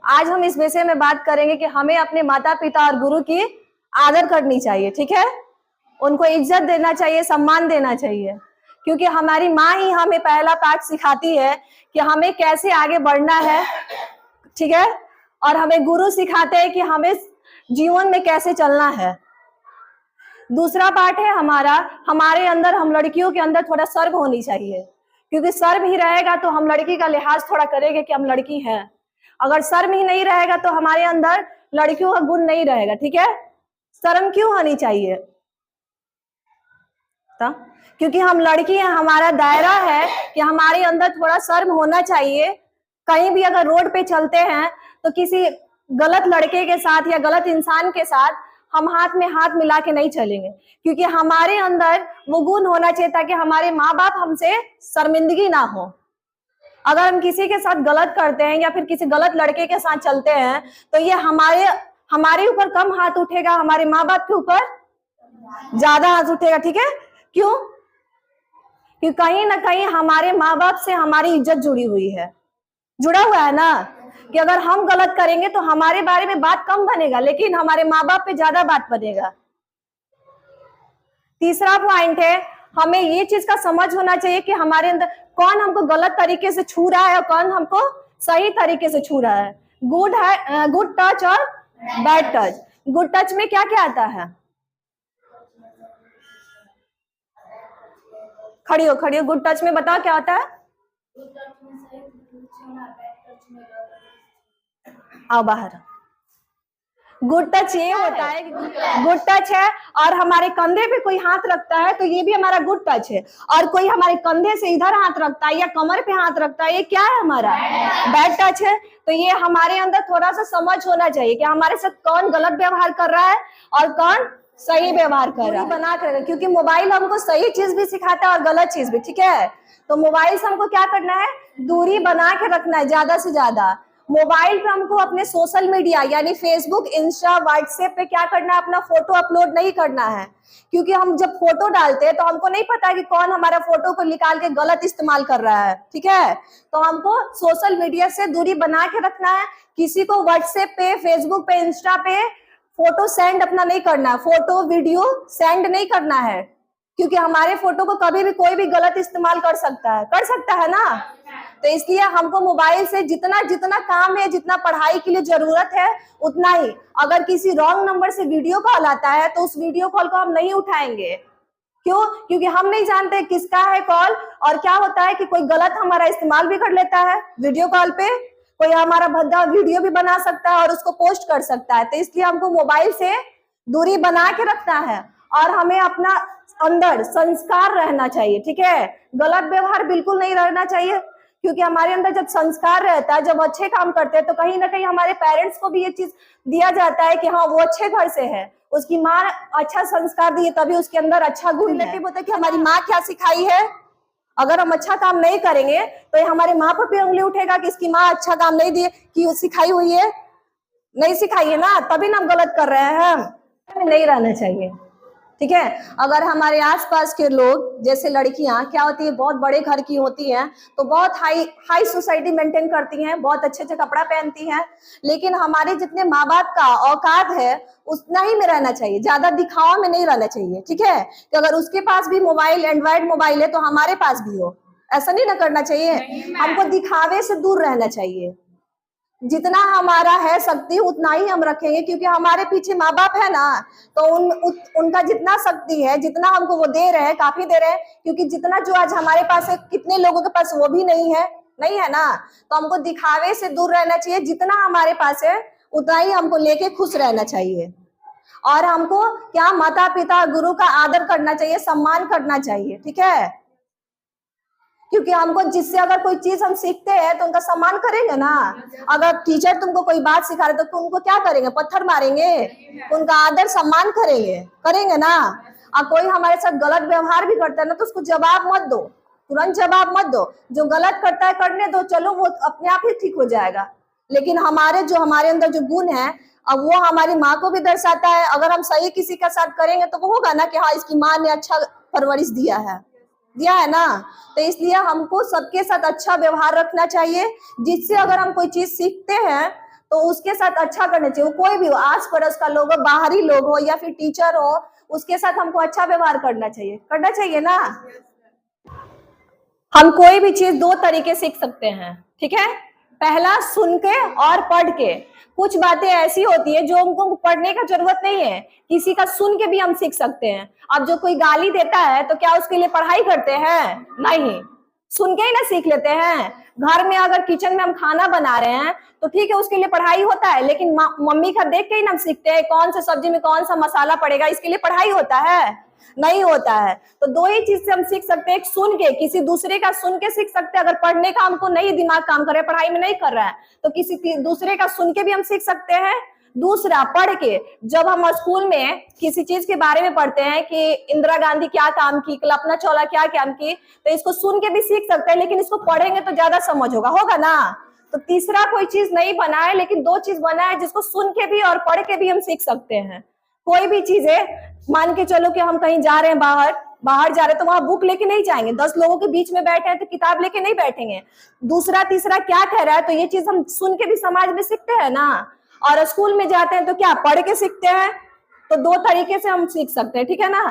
आज हम इस विषय में बात करेंगे कि हमें अपने माता पिता और गुरु की आदर करनी चाहिए, ठीक है। उनको इज्जत देना चाहिए, सम्मान देना चाहिए, क्योंकि हमारी माँ ही हमें पहला पाठ सिखाती है कि हमें कैसे आगे बढ़ना है, ठीक है। और हमें गुरु सिखाते हैं कि हमें जीवन में कैसे चलना है। दूसरा पार्ट है हमारे अंदर, हम लड़कियों के अंदर थोड़ा शर्म होनी चाहिए, क्योंकि शर्म ही रहेगा तो हम लड़की का लिहाज थोड़ा करेंगे कि हम लड़की हैं। अगर शर्म ही नहीं रहेगा तो हमारे अंदर लड़कियों का गुण नहीं रहेगा, ठीक है। शर्म क्यों होनी चाहिए? तो क्योंकि हम लड़की हैं, हमारा दायरा है कि हमारे अंदर थोड़ा शर्म होना चाहिए। कहीं भी अगर रोड पे चलते हैं तो किसी गलत लड़के के साथ या गलत इंसान के साथ हम हाथ में हाथ मिला के नहीं चलेंगे, क्योंकि हमारे अंदर वो गुण होना चाहिए ताकि हमारे माँ बाप हमसे शर्मिंदगी ना हो। अगर हम किसी के साथ गलत करते हैं या फिर किसी गलत लड़के के साथ चलते हैं तो ये हमारे ऊपर कम हाथ उठेगा, हमारे माँ बाप के ऊपर ज्यादा हाथ उठेगा, ठीक है। क्यों? कि कहीं ना कहीं हमारे माँ बाप से हमारी इज्जत जुड़ी हुई है, जुड़ा हुआ है ना, कि अगर हम गलत करेंगे तो हमारे बारे में बात कम बनेगा, लेकिन हमारे माँ बाप पे ज्यादा बात बनेगा। तीसरा पॉइंट है, हमें ये चीज का समझ होना चाहिए कि हमारे अंदर कौन हमको गलत तरीके से छू रहा है और कौन हमको सही तरीके से छू रहा है। गुड टच और बैड टच। गुड टच में क्या क्या आता है? खड़ी हो, गुड टच में बताओ क्या होता है। आओ बाहर। गुड टच ये होता है, गुड टच है और हमारे कंधे पे कोई हाथ रखता है तो ये भी हमारा गुड टच है, और कोई हमारे कंधे से इधर हाथ रखता है या कमर पे हाथ रखता है, ये क्या है? हमारा बैड टच है। तो ये हमारे अंदर थोड़ा सा समझ होना चाहिए कि हमारे साथ कौन गलत व्यवहार कर रहा है और कौन सही व्यवहार कर रहा है। बना कर, क्योंकि मोबाइल हमको सही चीज भी सिखाता है और गलत चीज भी, ठीक है। तो मोबाइल से हमको क्या करना है? दूरी बना के रखना है ज्यादा से ज्यादा। मोबाइल पे हमको अपने सोशल मीडिया यानी फेसबुक, इंस्टा, व्हाट्सएप पे क्या करना है? अपना फोटो अपलोड नहीं करना है, क्योंकि हम जब फोटो डालते हैं तो हमको नहीं पता कि कौन हमारा फोटो को निकाल के गलत इस्तेमाल कर रहा है, ठीक है। तो हमको सोशल मीडिया से दूरी बना के रखना है। किसी को व्हाट्सएप पे, फेसबुक पे, इंस्टा पे फोटो सेंड अपना नहीं करना है, फोटो वीडियो सेंड नहीं करना है, क्योंकि हमारे फोटो को कभी भी कोई भी गलत इस्तेमाल कर सकता है ना। तो इसलिए हमको मोबाइल से जितना जितना काम है, जितना पढ़ाई के लिए जरूरत है उतना ही। अगर किसी रॉन्ग नंबर से वीडियो कॉल आता है तो उस वीडियो कॉल को हम नहीं उठाएंगे। क्यों? क्योंकि हम नहीं जानते किसका है कॉल, और क्या होता है कि कोई गलत हमारा इस्तेमाल भी कर लेता है वीडियो कॉल पे। कोई हमारा भद्दा वीडियो भी बना सकता है और उसको पोस्ट कर सकता है। तो इसलिए हमको मोबाइल से दूरी बना के रखना है और हमें अपना अंदर संस्कार रहना चाहिए, ठीक है। गलत व्यवहार बिल्कुल नहीं रहना चाहिए, क्योंकि हमारे अंदर जब संस्कार रहता है, जब अच्छे काम करते हैं तो कहीं ना कहीं हमारे पेरेंट्स को भी ये चीज दिया जाता है कि हाँ वो अच्छे घर से है, उसकी माँ अच्छा संस्कार दी है तभी उसके अंदर अच्छा गुण रिलेटिव होता है कि हमारी माँ क्या सिखाई है। अगर हम अच्छा काम नहीं करेंगे तो ये हमारे माँ पर भी उंगली उठेगा कि इसकी माँ अच्छा काम नहीं दिए, कि सिखाई हुई है, नहीं सिखाई है ना, तभी ना हम गलत कर रहे हैं। हम नहीं रहना चाहिए, ठीक है। अगर हमारे आसपास के लोग, जैसे लड़कियां क्या होती है, बहुत बड़े घर की होती हैं तो बहुत हाई सोसाइटी मेंटेन करती हैं, बहुत अच्छे अच्छे कपड़ा पहनती हैं, लेकिन हमारे जितने माँ बाप का औकात है उतना ही में रहना चाहिए, ज्यादा दिखावा में नहीं रहना चाहिए, ठीक है। कि अगर उसके पास भी मोबाइल, एंड्रॉइड मोबाइल है तो हमारे पास भी हो, ऐसा नहीं ना करना चाहिए। हमको दिखावे से दूर रहना चाहिए। जितना हमारा है शक्ति उतना ही हम रखेंगे, क्योंकि हमारे पीछे माँ बाप है ना, तो उनका जितना शक्ति है, जितना हमको वो दे रहे हैं, काफी दे रहे हैं, क्योंकि जितना जो आज हमारे पास है कितने लोगों के पास वो भी नहीं है ना। तो हमको दिखावे से दूर रहना चाहिए, जितना हमारे पास है उतना ही हमको लेके खुश रहना चाहिए। और हमको क्या, माता पिता गुरु का आदर करना चाहिए, सम्मान करना चाहिए, ठीक है। क्योंकि हमको जिससे अगर कोई चीज हम सीखते हैं तो उनका सम्मान करेंगे ना। अगर टीचर तुमको कोई बात सिखा रहे तो उनको क्या करेंगे? पत्थर मारेंगे? उनका आदर सम्मान करेंगे ना। और कोई हमारे साथ गलत व्यवहार भी करता है ना तो उसको जवाब मत दो, तुरंत जवाब मत दो। जो गलत करता है करने दो, चलो वो अपने आप ही ठीक हो जाएगा। लेकिन हमारे अंदर जो गुण है, अब वो हमारी माँ को भी दर्शाता है। अगर हम सही किसी का साथ करेंगे तो वो होगा ना कि हाँ इसकी माँ ने अच्छा परवरिश दिया है, दिया है ना। तो इसलिए हमको सबके साथ अच्छा व्यवहार रखना चाहिए, जिससे अगर हम कोई चीज सीखते हैं तो उसके साथ अच्छा करना चाहिए। वो कोई भी हो, आस पड़ोस का लोग हो, बाहरी लोग हो, या फिर टीचर हो, उसके साथ हमको अच्छा व्यवहार करना चाहिए ना। हम कोई भी चीज दो तरीके सीख सकते हैं, ठीक है। पहला सुन के और पढ़ के। कुछ बातें ऐसी होती है जो हमको पढ़ने का जरूरत नहीं है, किसी का सुन के भी हम सीख सकते हैं। अब जो कोई गाली देता है तो क्या उसके लिए पढ़ाई करते हैं? नहीं, सुन के ही ना सीख लेते हैं। घर में अगर किचन में हम खाना बना रहे हैं तो ठीक है, उसके लिए पढ़ाई होता है, लेकिन मम्मी का देख के ही ना हम सीखते हैं कौन सा सब्जी में कौन सा मसाला पड़ेगा, इसके लिए पढ़ाई होता है? नहीं होता है। तो दो ही चीज से हम सीख सकते हैं, एक सुन के, किसी दूसरे का सुन के सीख सकते हैं। अगर पढ़ने का हमको नहीं दिमाग काम कर रहा है, पढ़ाई में नहीं कर रहा है, तो किसी दूसरे का सुन के भी हम सीख सकते हैं। दूसरा, पढ़ के। जब हम स्कूल में किसी चीज के बारे में पढ़ते हैं कि इंदिरा गांधी क्या काम की, कल्पना चावला क्या काम की, तो इसको सुन के भी सीख सकते हैं, लेकिन इसको पढ़ेंगे तो ज्यादा समझ होगा ना। तो तीसरा कोई चीज नहीं बना है, लेकिन दो चीज बना है जिसको सुन के भी और पढ़ के भी हम सीख सकते हैं। कोई भी चीज है, मान के चलो कि हम कहीं जा रहे हैं, बाहर जा रहे हैं, तो वहां बुक लेके नहीं जाएंगे। 10 लोगों के बीच में बैठे हैं तो किताब लेके नहीं बैठेंगे। दूसरा तीसरा क्या कह रहा है, तो ये चीज हम सुन के भी समाज में सीखते हैं ना। और स्कूल में जाते हैं तो क्या पढ़ के सीखते हैं। तो दो तरीके से हम सीख सकते हैं, ठीक है ना।